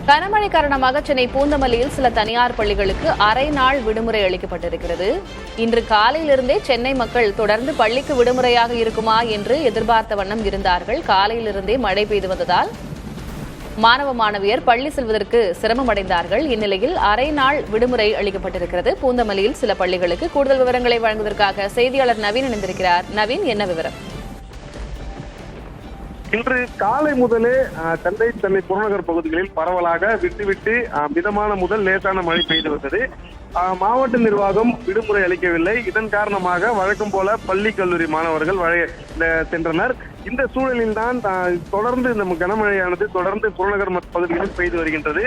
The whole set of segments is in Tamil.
கனமழை காரணமாக சென்னை பூந்தமல்லியில் சில தனியார் பள்ளிகளுக்கு அரை நாள் விடுமுறை அளிக்கப்பட்டிருக்கிறது. இன்று காலையிலிருந்தே சென்னை மக்கள் தொடர்ந்து பள்ளிக்கு விடுமுறையாக இருக்குமா என்று எதிர்பார்த்த வண்ணம் இருந்தார்கள். காலையிலிருந்தே மழை பெய்து வந்ததால் மாணவ மாணவியர் பள்ளி செல்வதற்கு சிரமமடைந்தார்கள். இந்நிலையில் அரை நாள் விடுமுறை அளிக்கப்பட்டிருக்கிறது. பூந்தமல்லியில் சில பள்ளிகளுக்கு கூடுதல் விவரங்களை வழங்குவதற்காக செய்தியாளர் நவீன் இணைந்திருக்கிறார். நவீன், என்ன விவரம்? இன்று காலை முதலே சென்னை புறநகர் பகுதிகளில் பரவலாக விட்டு மிதமான முதல் லேசான மழை பெய்து வந்தது. மாவட்ட நிர்வாகம் விடுமுறை அளிக்கவில்லை. இதன் காரணமாக வழக்கம் போல பள்ளி கல்லூரி மாணவர்கள் சென்றனர். இந்த சூழலில் தான் தொடர்ந்து இந்த கனமழையானது தொடர்ந்து புறநகர் பகுதிகளில் பெய்து வருகின்றது.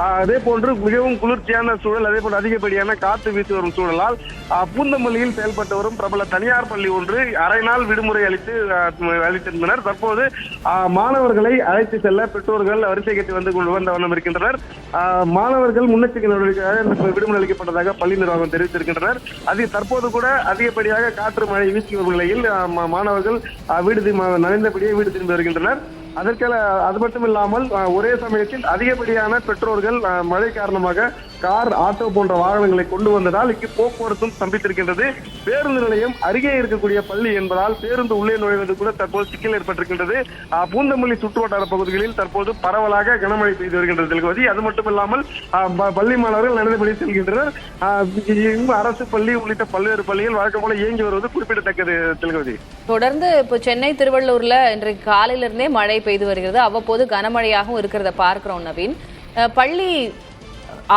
அதே போன்று மிகவும் குளிர்ச்சியான சூழல், அதே போன்று அதிகப்படியான காற்று வீசி வரும் சூழலால் பூந்தமல்லியில் செயல்பட்டு வரும் பிரபல தனியார் பள்ளி ஒன்று அரை நாள் விடுமுறை அளித்திருந்தனர். தற்போது மாணவர்களை அழைத்து செல்ல பெற்றோர்கள் வரிசை கட்டி வந்த வண்ணம் இருக்கின்றனர். மாணவர்கள் முன்னெச்சரிக்கை நடவடிக்கையாக விடுமுறை அளிக்கப்பட்டதாக பள்ளி நிர்வாகம் தெரிவித்திருக்கின்றனர். அது தற்போது கூட அதிகப்படியாக காற்று மழை வீசி வரும் நிலையில் மாணவர்கள் நனைந்தபடியே வீடு திரும்பி வருகின்றனர். அது மட்டும் இல்லாமல் ஒரே சமயத்தில் அதிகப்படியான பெற்றோர்கள் மழை காரணமாக கார், ஆட்டோ போன்ற வாகனங்களை கொண்டு வந்ததால் இங்கு போக்குவரத்தும் ஸ்தம்பித்திருக்கின்றது. பேருந்து நிலையம் அருகே இருக்கக்கூடிய பள்ளி என்பதால் பேருந்து உள்ளே நுழைவது கூட தற்போது சிக்கல் ஏற்பட்டிருக்கின்றது. பூந்தமல்லி சுற்றுவட்டார பகுதிகளில் தற்போது பரவலாக கனமழை பெய்து வருகின்றது திலகவதி. அது மட்டும் இல்லாமல் பள்ளி மாணவர்கள் நனைந்தபடி செல்கின்றனர். அரசு பள்ளி உள்ளிட்ட பல்வேறு பள்ளிகள் வழக்கம் போல இயங்கி வருவது குறிப்பிடத்தக்கது திலகவதி. தொடர்ந்து இப்போ சென்னை திருவள்ளூர்ல இன்றைக்கு காலையிலிருந்தே மழை பெய்து வருகிறது. அவ்வப்போது கனமழையாகவும் இருக்கிறத பார்க்கிறோம் நவீன். பள்ளி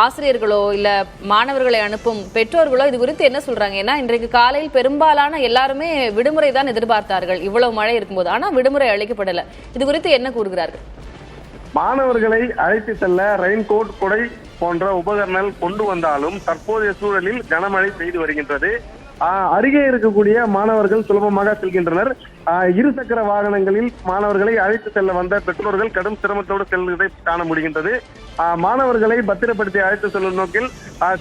ஆசிரியர்களோ இல்ல மாணவர்களை அனுப்பும் பெற்றோர்களோ இது குறித்து என்ன சொல்றாங்க? ஏன்னா இன்றைக்கு காலையில் பெரும்பாலான எல்லாருமே விடுமுறை தான் எதிர்பார்த்தார்கள், இவ்வளவு மழை இருக்கும்போது. ஆனா விடுமுறை அளிக்கப்படல. இது குறித்து என்ன கூறுகிறார்கள்? மாணவர்களை அழைத்து செல்ல ரெயின்கோட், குடை போன்ற உபகரணங்கள் கொண்டு வந்தாலும் தற்போதைய சூழலில் கனமழை பெய்து வருகின்றது. அருகே இருக்கக்கூடிய மாணவர்கள் சுலபமாக செல்கின்றனர். இருசக்கர வாகனங்களில் மாணவர்களை அழைத்து செல்ல வந்த பெற்றோர்கள் கடும் சிரமத்தோடு செல்வதை காண முடிகின்றது. மாணவர்களை பத்திரப்படுத்தி அழைத்து செல்லும் நோக்கில்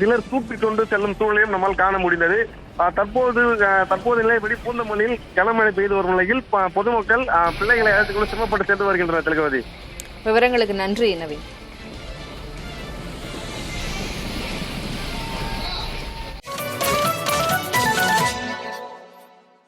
சிலர் தூக்கிக் கொண்டு செல்லும் சூழலையும் நம்மால் காண முடிந்தது. தற்போது நிலைப்படி பூந்தமல்லியில் கனமழை பெய்து வரும் நிலையில் பொதுமக்கள் பிள்ளைகளை அழைத்துக் கொண்டு சிரமப்பட்டு சென்று வருகின்றனர் திலகவதி. விவரங்களுக்கு நன்றி நவீன்.